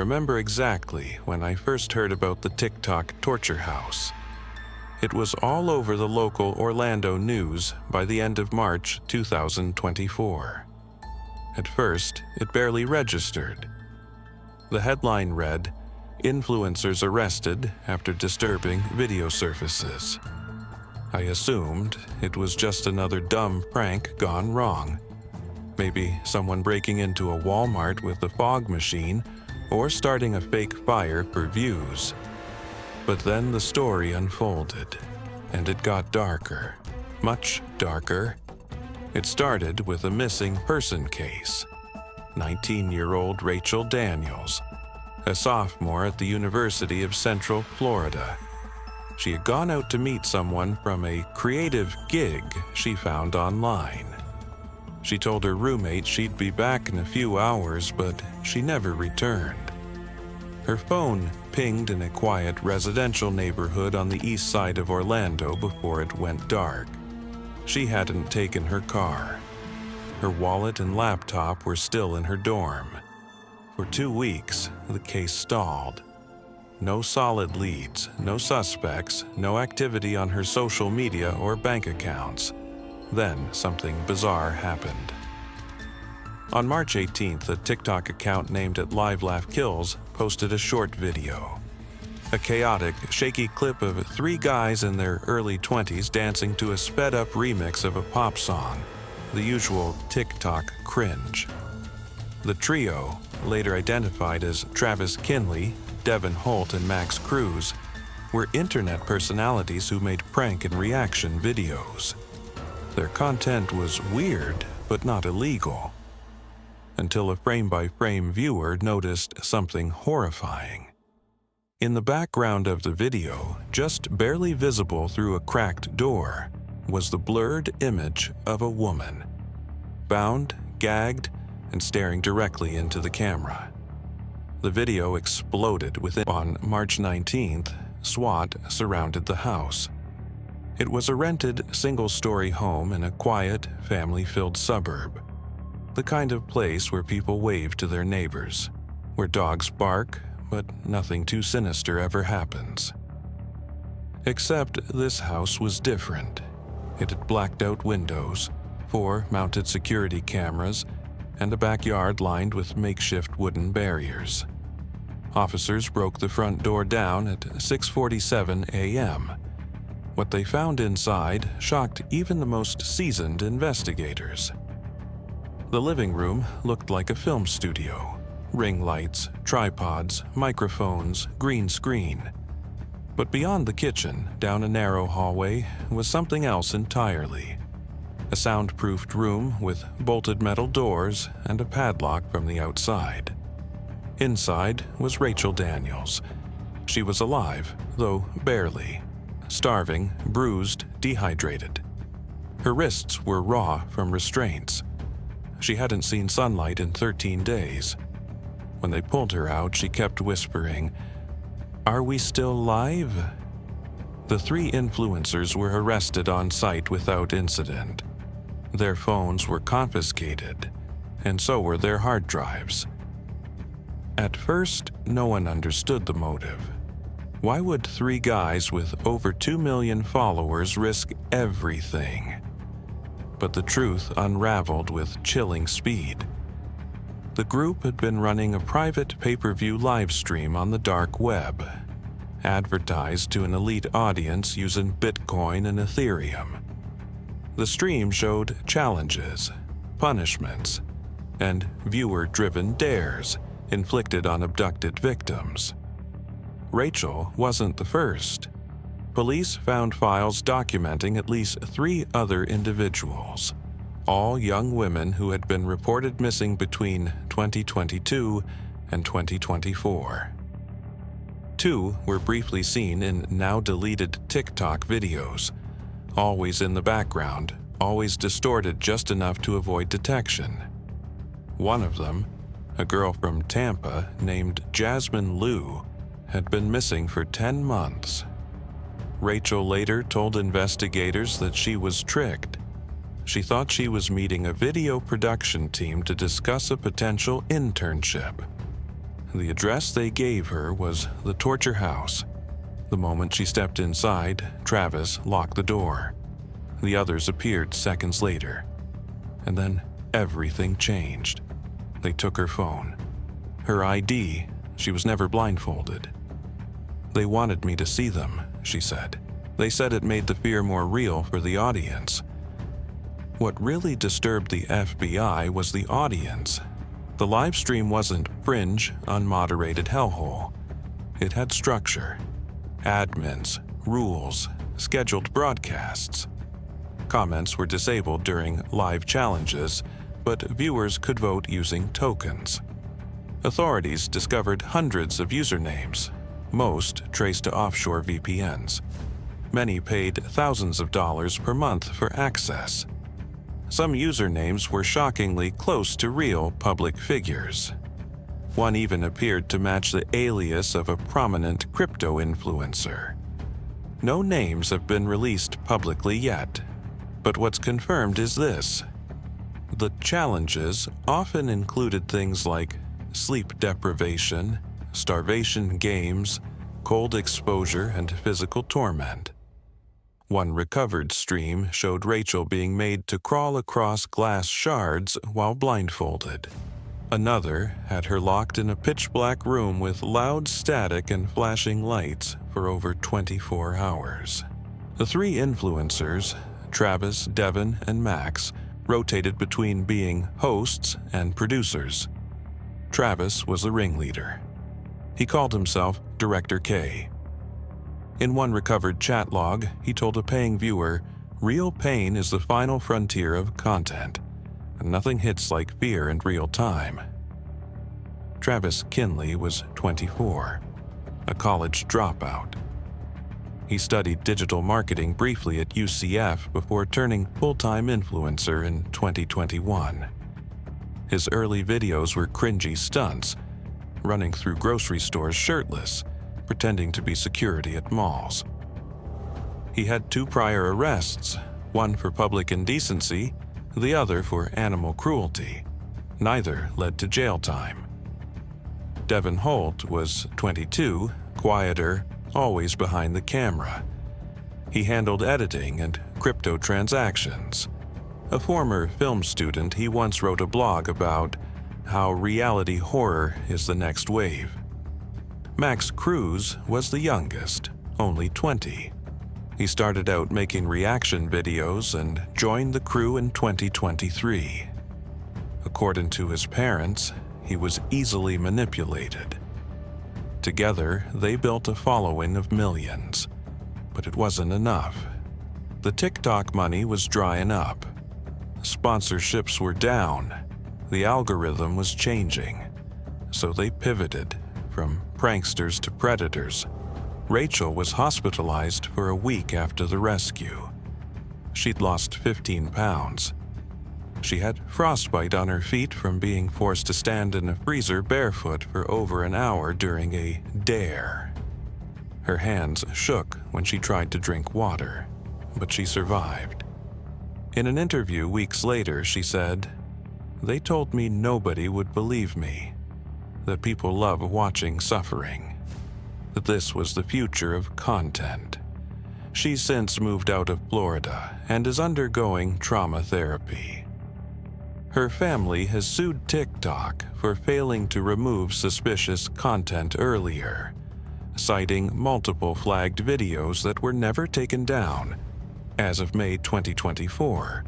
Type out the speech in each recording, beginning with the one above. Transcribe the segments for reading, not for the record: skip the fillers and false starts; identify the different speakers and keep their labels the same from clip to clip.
Speaker 1: remember exactly when I first heard about the TikTok torture house. It was all over the local Orlando news by the end of March 2024. At first, it barely registered. The headline read, "Influencers arrested after disturbing video surfaces." I assumed it was just another dumb prank gone wrong. Maybe someone breaking into a Walmart with a fog machine or starting a fake fire for views. But then the story unfolded, and it got darker, much darker. It started with a missing person case. 19-year-old Rachel Daniels, a sophomore at the University of Central Florida. She had gone out to meet someone from a creative gig she found online. She told her roommate she'd be back in a few hours, but she never returned. Her phone pinged in a quiet residential neighborhood on the east side of Orlando before it went dark. She hadn't taken her car. Her wallet and laptop were still in her dorm. For 2 weeks, the case stalled. No solid leads, no suspects, no activity on her social media or bank accounts. Then something bizarre happened. On March 18th, a TikTok account named Live Laugh Kills posted a short video. A chaotic, shaky clip of 3 guys in their early 20s dancing to a sped-up remix of a pop song, the usual TikTok cringe. The trio, later identified as Travis Kinley, Devin Holt, and Max Cruz, were internet personalities who made prank and reaction videos. Their content was weird, but not illegal. Until a frame-by-frame viewer noticed something horrifying. In the background of the video, just barely visible through a cracked door, was the blurred image of a woman, bound, gagged, and staring directly into the camera. The video exploded within. On March 19th, SWAT surrounded the house. It was a rented, single-story home in a quiet, family-filled suburb. The kind of place where people wave to their neighbors, where dogs bark, but nothing too sinister ever happens. Except this house was different. It had blacked-out windows, 4 mounted security cameras, and a backyard lined with makeshift wooden barriers. Officers broke the front door down at 6:47 a.m. What they found inside shocked even the most seasoned investigators. The living room looked like a film studio. Ring lights, tripods, microphones, green screen. But beyond the kitchen, down a narrow hallway, was something else entirely. A soundproofed room with bolted metal doors and a padlock from the outside. Inside was Rachel Daniels. She was alive, though barely. Starving, bruised, dehydrated. Her wrists were raw from restraints. She hadn't seen sunlight in 13 days. When they pulled her out, she kept whispering, "Are we still live?" The 3 influencers were arrested on site without incident. Their phones were confiscated, and so were their hard drives. At first, no one understood the motive. Why would 3 guys with over 2 million followers risk everything? But the truth unraveled with chilling speed. The group had been running a private pay-per-view live stream on the dark web, advertised to an elite audience using Bitcoin and Ethereum. The stream showed challenges, punishments, and viewer-driven dares inflicted on abducted victims. Rachel wasn't the first. Police found files documenting at least 3 other individuals, all young women who had been reported missing between 2022 and 2024. 2 were briefly seen in now-deleted TikTok videos, always in the background, always distorted just enough to avoid detection. One of them, a girl from Tampa named Jasmine Liu, had been missing for 10 months. Rachel later told investigators that she was tricked. She thought she was meeting a video production team to discuss a potential internship. The address they gave her was the torture house. The moment she stepped inside, Travis locked the door. The others appeared seconds later. And then everything changed. They took her phone. Her ID, she was never blindfolded. They wanted me to see them, she said. They said it made the fear more real for the audience. What really disturbed the FBI was the audience. The live stream wasn't fringe, unmoderated hellhole. It had structure. Admins, rules, scheduled broadcasts. Comments were disabled during live challenges, but viewers could vote using tokens. Authorities discovered hundreds of usernames, most traced to offshore VPNs. Many paid thousands of dollars per month for access. Some usernames were shockingly close to real public figures. One even appeared to match the alias of a prominent crypto influencer. No names have been released publicly yet, but what's confirmed is this. The challenges often included things like sleep deprivation, starvation games, cold exposure, and physical torment. One recovered stream showed Rachel being made to crawl across glass shards while blindfolded. Another had her locked in a pitch-black room with loud static and flashing lights for over 24 hours. The three influencers, Travis, Devin, and Max, rotated between being hosts and producers. Travis was the ringleader. He called himself Director K. In one recovered chat log, he told a paying viewer, "Real pain is the final frontier of content. Nothing hits like fear in real time." Travis Kinley was 24, a college dropout. He studied digital marketing briefly at UCF before turning full-time influencer in 2021. His early videos were cringy stunts, running through grocery stores shirtless, pretending to be security at malls. He had 2 prior arrests, one for public indecency, the other for animal cruelty. Neither led to jail time. Devin Holt was 22, quieter, always behind the camera. He handled editing and crypto transactions. A former film student, he once wrote a blog about how reality horror is the next wave. Max Cruz was the youngest, only 20. He started out making reaction videos and joined the crew in 2023. According to his parents, he was easily manipulated. Together, they built a following of millions. But it wasn't enough. The TikTok money was drying up. Sponsorships were down. The algorithm was changing. So they pivoted from pranksters to predators. Rachel was hospitalized for a week after the rescue. She'd lost 15 pounds. She had frostbite on her feet from being forced to stand in a freezer barefoot for over an hour during a dare. Her hands shook when she tried to drink water, but she survived. In an interview weeks later, she said, "They told me nobody would believe me, that people love watching suffering, that this was the future of content." She's since moved out of Florida and is undergoing trauma therapy. Her family has sued TikTok for failing to remove suspicious content earlier, citing multiple flagged videos that were never taken down. As of May 2024,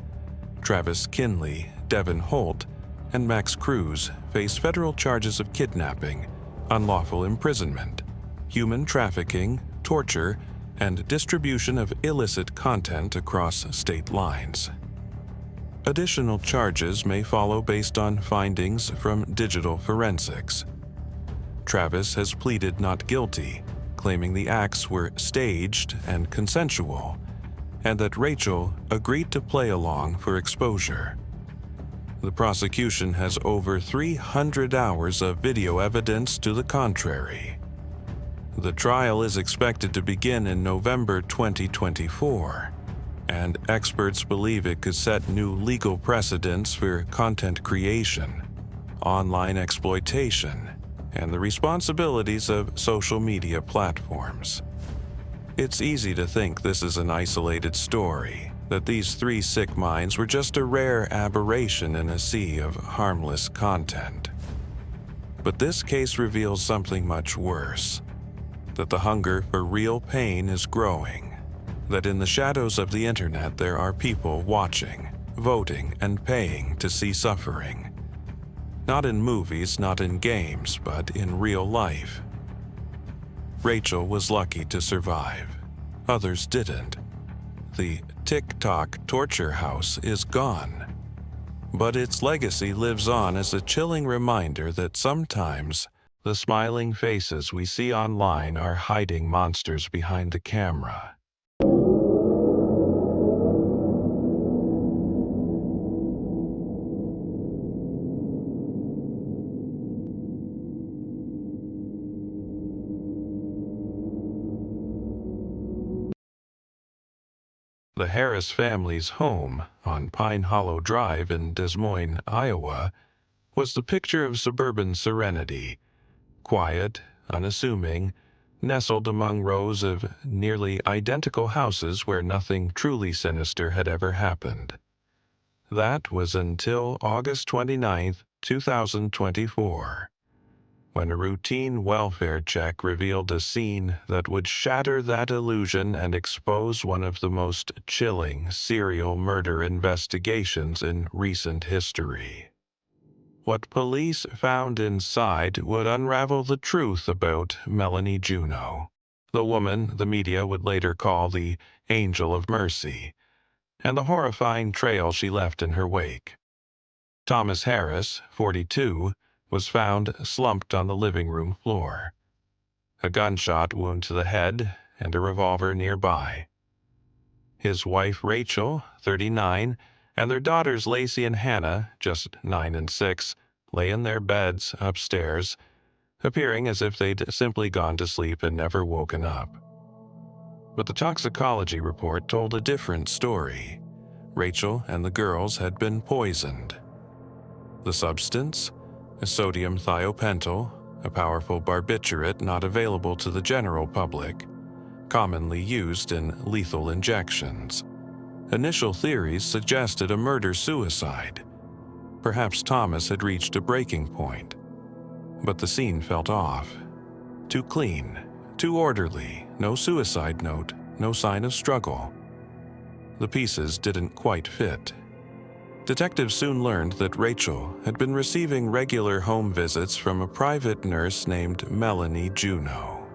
Speaker 1: Travis Kinley, Devin Holt, and Max Cruz face federal charges of kidnapping, unlawful imprisonment, human trafficking, torture, and distribution of illicit content across state lines. Additional charges may follow based on findings from digital forensics. Travis has pleaded not guilty, claiming the acts were staged and consensual, and that Rachel agreed to play along for exposure. The prosecution has over 300 hours of video evidence to the contrary. The trial is expected to begin in November 2024, and experts believe it could set new legal precedents for content creation, online exploitation, and the responsibilities of social media platforms. It's easy to think this is an isolated story, that these three sick minds were just a rare aberration in a sea of harmless content. But this case reveals something much worse, that the hunger for real pain is growing, that in the shadows of the internet there are people watching, voting, and paying to see suffering. Not in movies, not in games, but in real life. Rachel was lucky to survive. Others didn't. The TikTok torture house is gone. But its legacy lives on as a chilling reminder that sometimes the smiling faces we see online are hiding monsters behind the camera. The Harris family's home on Pine Hollow Drive in Des Moines, Iowa, was the picture of suburban serenity, quiet, unassuming, nestled among rows of nearly identical houses where nothing truly sinister had ever happened. That was until August 29, 2024. When a routine welfare check revealed a scene that would shatter that illusion and expose one of the most chilling serial murder investigations in recent history. What police found inside would unravel the truth about Melanie Juneau, the woman the media would later call the Angel of Mercy, and the horrifying trail she left in her wake. Thomas Harris, 42, was found slumped on the living room floor. A gunshot wound to the head and a revolver nearby. His wife Rachel, 39, and their daughters Lacey and Hannah, just 9 and 6, lay in their beds upstairs, appearing as if they'd simply gone to sleep and never woken up. But the toxicology report told a different story. Rachel and the girls had been poisoned. The substance? Sodium thiopental, a powerful barbiturate not available to the general public, commonly used in lethal injections. Initial theories suggested a murder-suicide. Perhaps Thomas had reached a breaking point. But the scene felt off. Too clean, too orderly, no suicide note, no sign of struggle. The pieces didn't quite fit. Detectives soon learned that Rachel had been receiving regular home visits from a private nurse named Melanie Juneau.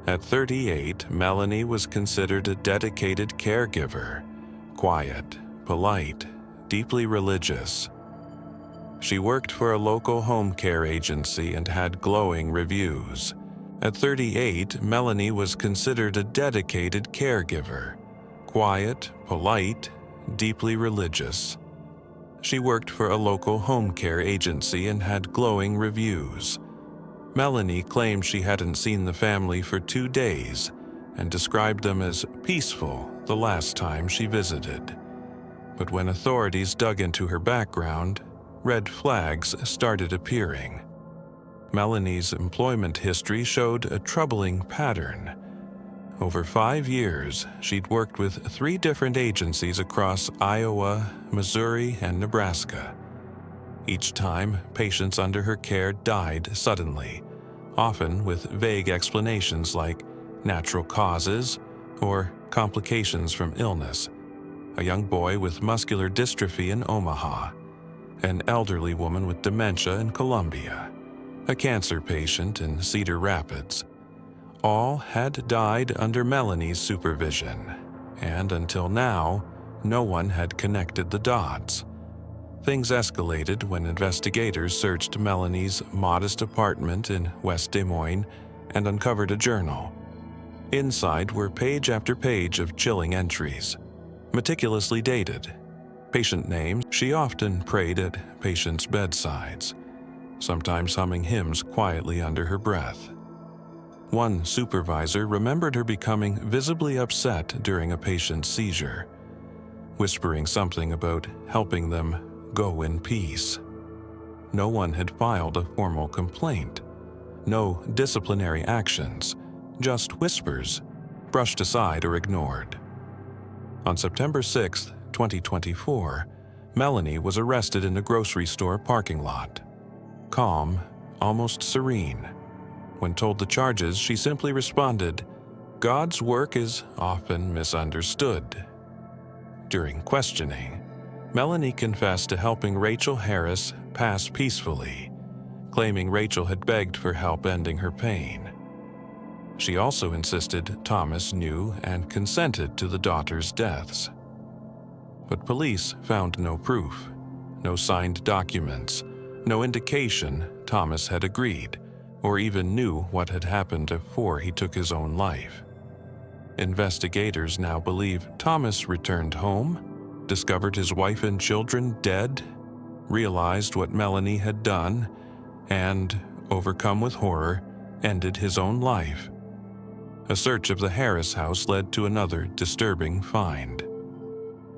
Speaker 1: At 38, Melanie was considered a dedicated caregiver, quiet, polite, deeply religious. She worked for a local home care agency and had glowing reviews. At 38, Melanie was considered a dedicated caregiver, quiet, polite, deeply religious. She worked for a local home care agency and had glowing reviews. Melanie claimed she hadn't seen the family for 2 days and described them as peaceful the last time she visited. But when authorities dug into her background, red flags started appearing. Melanie's employment history showed a troubling pattern. Over 5 years, she'd worked with 3 different agencies across Iowa, Missouri, and Nebraska. Each time, patients under her care died suddenly, often with vague explanations like natural causes or complications from illness. A young boy with muscular dystrophy in Omaha, an elderly woman with dementia in Columbia, a cancer patient in Cedar Rapids. All had died under Melanie's supervision, and until now, no one had connected the dots. Things escalated when investigators searched Melanie's modest apartment in West Des Moines and uncovered a journal. Inside were page after page of chilling entries, meticulously dated. Patient names. She often prayed at patients' bedsides, sometimes humming hymns quietly under her breath. One supervisor remembered her becoming visibly upset during a patient's seizure, whispering something about helping them go in peace. No one had filed a formal complaint. No disciplinary actions, just whispers, brushed aside or ignored. On September 6, 2024, Melanie was arrested in a grocery store parking lot. Calm, almost serene. When told the charges, she simply responded, "God's work is often misunderstood." During questioning, Melanie confessed to helping Rachel Harris pass peacefully, claiming Rachel had begged for help ending her pain. She also insisted Thomas knew and consented to the daughters' deaths. But police found no proof, no signed documents, no indication Thomas had agreed or even knew what had happened before he took his own life. Investigators now believe Thomas returned home, discovered his wife and children dead, realized what Melanie had done, and, overcome with horror, ended his own life. A search of the Harris house led to another disturbing find.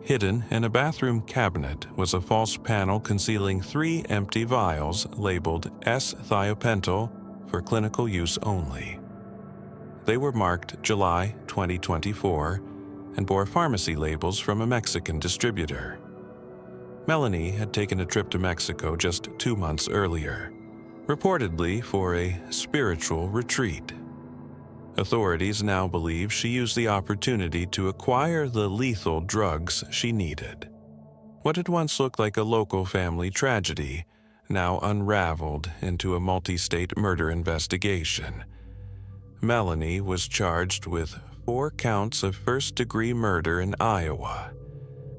Speaker 1: Hidden in a bathroom cabinet was a false panel concealing 3 empty vials labeled S-thiopental for clinical use only. They were marked July 2024 and bore pharmacy labels from a Mexican distributor. Melanie had taken a trip to Mexico just 2 months earlier, reportedly for a spiritual retreat. Authorities now believe she used the opportunity to acquire the lethal drugs she needed. What had once looked like a local family tragedy now unraveled into a multi-state murder investigation. Melanie was charged with 4 counts of first-degree murder in Iowa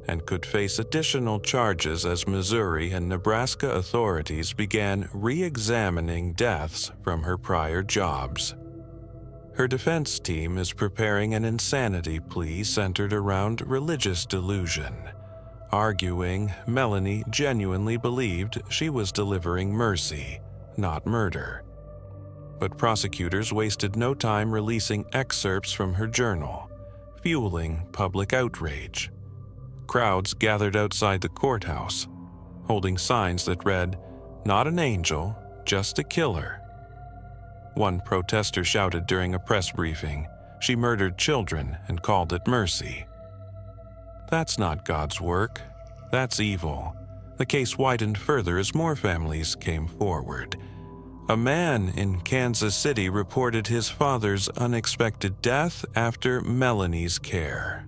Speaker 1: and could face additional charges as Missouri and Nebraska authorities began re-examining deaths from her prior jobs. Her defense team is preparing an insanity plea centered around religious delusion, arguing Melanie genuinely believed she was delivering mercy, not murder. But prosecutors wasted no time releasing excerpts from her journal, fueling public outrage. Crowds gathered outside the courthouse, holding signs that read, "Not an angel, just a killer." One protester shouted during a press briefing, "She murdered children and called it mercy." That's not God's work. That's evil. The case widened further as more families came forward. A man in Kansas City reported his father's unexpected death after Melanie's care.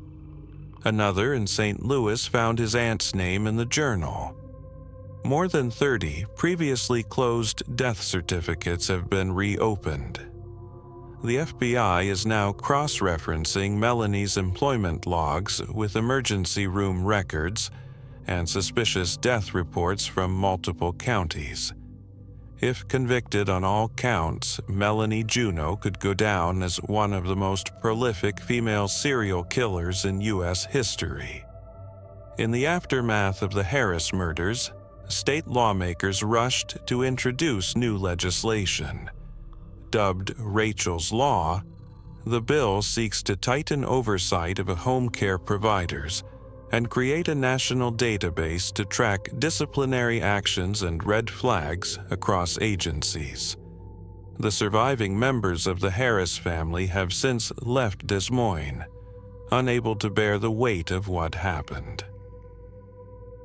Speaker 1: Another in St. Louis found his aunt's name in the journal. More than 30 previously closed death certificates have been reopened. The FBI is now cross-referencing Melanie's employment logs with emergency room records and suspicious death reports from multiple counties. If convicted on all counts, Melanie Juneau could go down as one of the most prolific female serial killers in U.S. history. In the aftermath of the Harris murders, state lawmakers rushed to introduce new legislation. Dubbed Rachel's Law, the bill seeks to tighten oversight of home care providers and create a national database to track disciplinary actions and red flags across agencies. The surviving members of the Harris family have since left Des Moines, unable to bear the weight of what happened.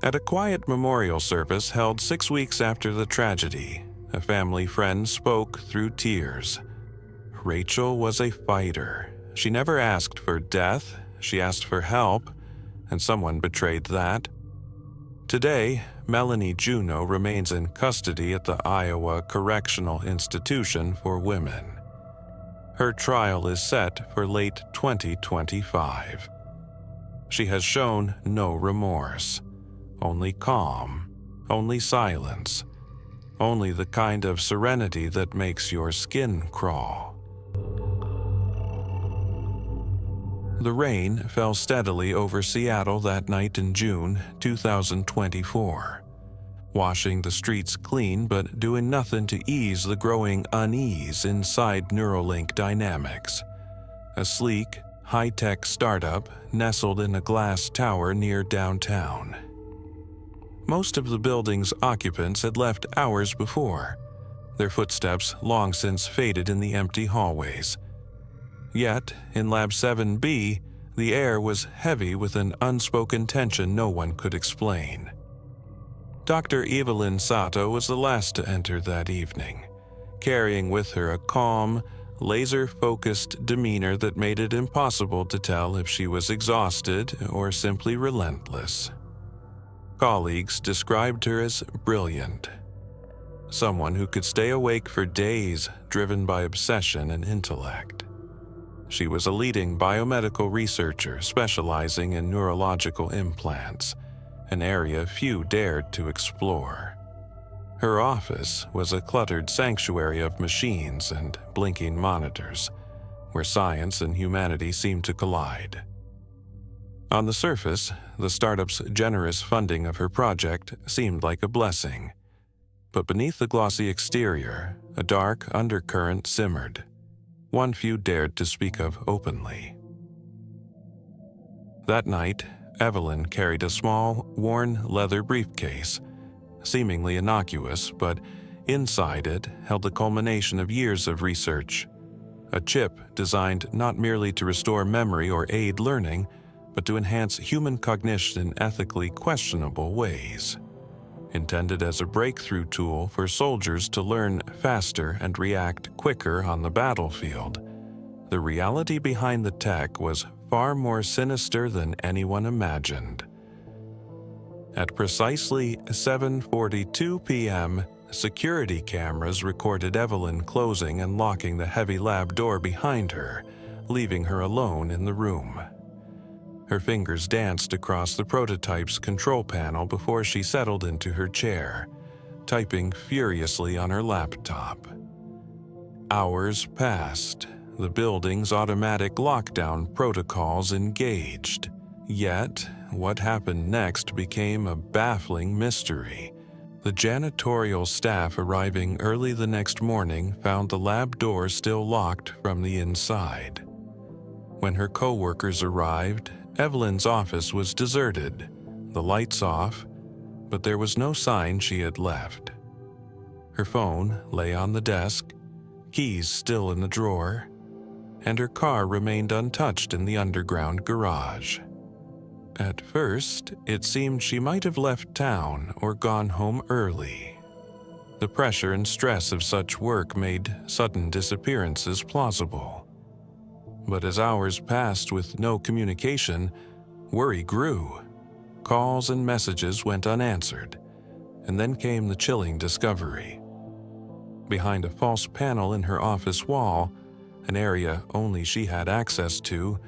Speaker 1: At a quiet memorial service held 6 weeks after the tragedy, a family friend spoke through tears. Rachel was a fighter. She never asked for death, she asked for help, and someone betrayed that. Today, Melanie Juneau remains in custody at the Iowa Correctional Institution for Women. Her trial is set for late 2025. She has shown no remorse, only calm, only silence, only the kind of serenity that makes your skin crawl. The rain fell steadily over Seattle that night in June 2024, washing the streets clean but doing nothing to ease the growing unease inside Neuralink Dynamics, a sleek, high-tech startup nestled in a glass tower near downtown. Most of the building's occupants had left hours before, their footsteps long since faded in the empty hallways. Yet, in Lab 7B, the air was heavy with an unspoken tension no one could explain. Dr. Evelyn Sato was the last to enter that evening, carrying with her a calm, laser-focused demeanor that made it impossible to tell if she was exhausted or simply relentless. Colleagues described her as brilliant, someone who could stay awake for days, driven by obsession and intellect. She was a leading biomedical researcher specializing in neurological implants, an area few dared to explore. Her office was a cluttered sanctuary of machines and blinking monitors, where science and humanity seemed to collide. On the surface, the startup's generous funding of her project seemed like a blessing, but beneath the glossy exterior, a dark undercurrent simmered, one few dared to speak of openly. That night, Evelyn carried a small, worn leather briefcase, seemingly innocuous, but inside it held the culmination of years of research, a chip designed not merely to restore memory or aid learning, but to enhance human cognition in ethically questionable ways. Intended as a breakthrough tool for soldiers to learn faster and react quicker on the battlefield, the reality behind the tech was far more sinister than anyone imagined. At precisely 7:42 p.m., security cameras recorded Evelyn closing and locking the heavy lab door behind her, leaving her alone in the room. Her fingers danced across the prototype's control panel before she settled into her chair, typing furiously on her laptop. Hours passed, the building's automatic lockdown protocols engaged. Yet, what happened next became a baffling mystery. The janitorial staff arriving early the next morning found the lab door still locked from the inside. When her co-workers arrived, Evelyn's office was deserted, the lights off, but there was no sign she had left. Her phone lay on the desk, keys still in the drawer, and her car remained untouched in the underground garage. At first, it seemed she might have left town or gone home early. The pressure and stress of such work made sudden disappearances plausible. But as hours passed with no communication, worry grew. Calls and messages went unanswered, and then came the chilling discovery. Behind a false panel in her office wall, an area only she had access to,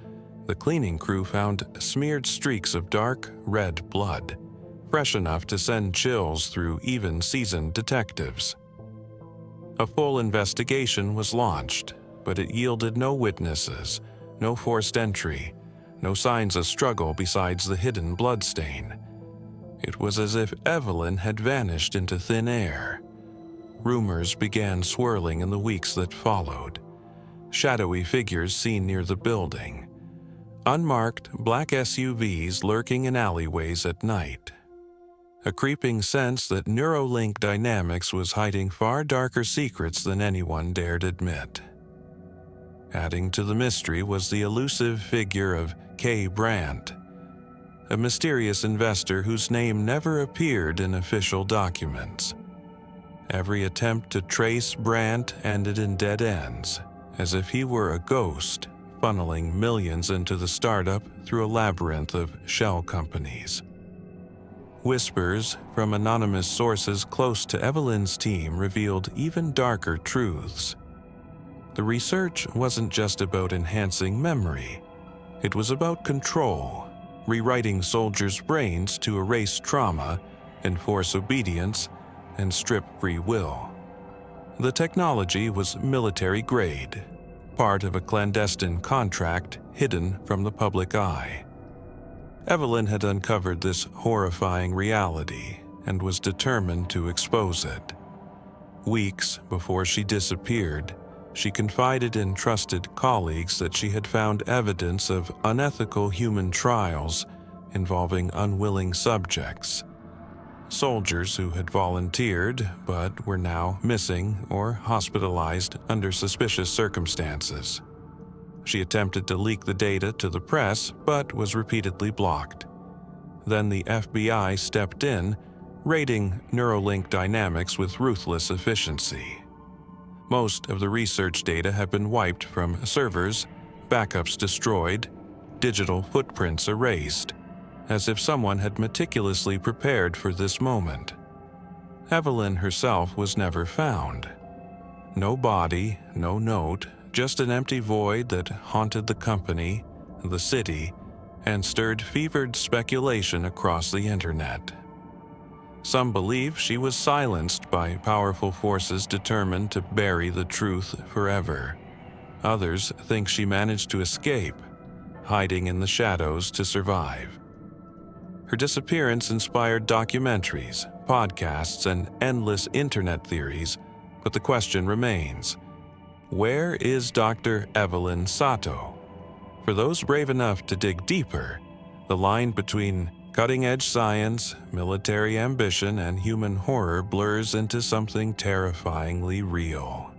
Speaker 1: the cleaning crew found smeared streaks of dark red blood, fresh enough to send chills through even seasoned detectives. A full investigation was launched, but it yielded no witnesses, no forced entry, no signs of struggle besides the hidden bloodstain. It was as if Evelyn had vanished into thin air. Rumors began swirling in the weeks that followed. Shadowy figures seen near the building. Unmarked black SUVs lurking in alleyways at night. A creeping sense that Neuralink Dynamics was hiding far darker secrets than anyone dared admit. Adding to the mystery was the elusive figure of Kay Brandt, a mysterious investor whose name never appeared in official documents. Every attempt to trace Brandt ended in dead ends, as if he were a ghost, funneling millions into the startup through a labyrinth of shell companies. Whispers from anonymous sources close to Evelyn's team revealed even darker truths. The research wasn't just about enhancing memory. It was about control, rewriting soldiers' brains to erase trauma, enforce obedience, and strip free will. The technology was military-grade, part of a clandestine contract hidden from the public eye. Evelyn had uncovered this horrifying reality and was determined to expose it. Weeks before she disappeared, she confided in trusted colleagues that she had found evidence of unethical human trials involving unwilling subjects. soldiers who had volunteered but were now missing or hospitalized under suspicious circumstances. She attempted to leak the data to the press but was repeatedly blocked. Then the FBI stepped in, raiding Neuralink Dynamics with ruthless efficiency. Most of the research data had been wiped from servers, backups destroyed, digital footprints erased, as if someone had meticulously prepared for this moment. Evelyn herself was never found. No body, no note, just an empty void that haunted the company, the city, and stirred fevered speculation across the internet. Some believe she was silenced by powerful forces determined to bury the truth forever. Others think she managed to escape, hiding in the shadows to survive. Her disappearance inspired documentaries, podcasts, and endless internet theories, but the question remains: where is Dr. Evelyn Sato? For those brave enough to dig deeper, the line between cutting-edge science, military ambition, and human horror blurs into something terrifyingly real.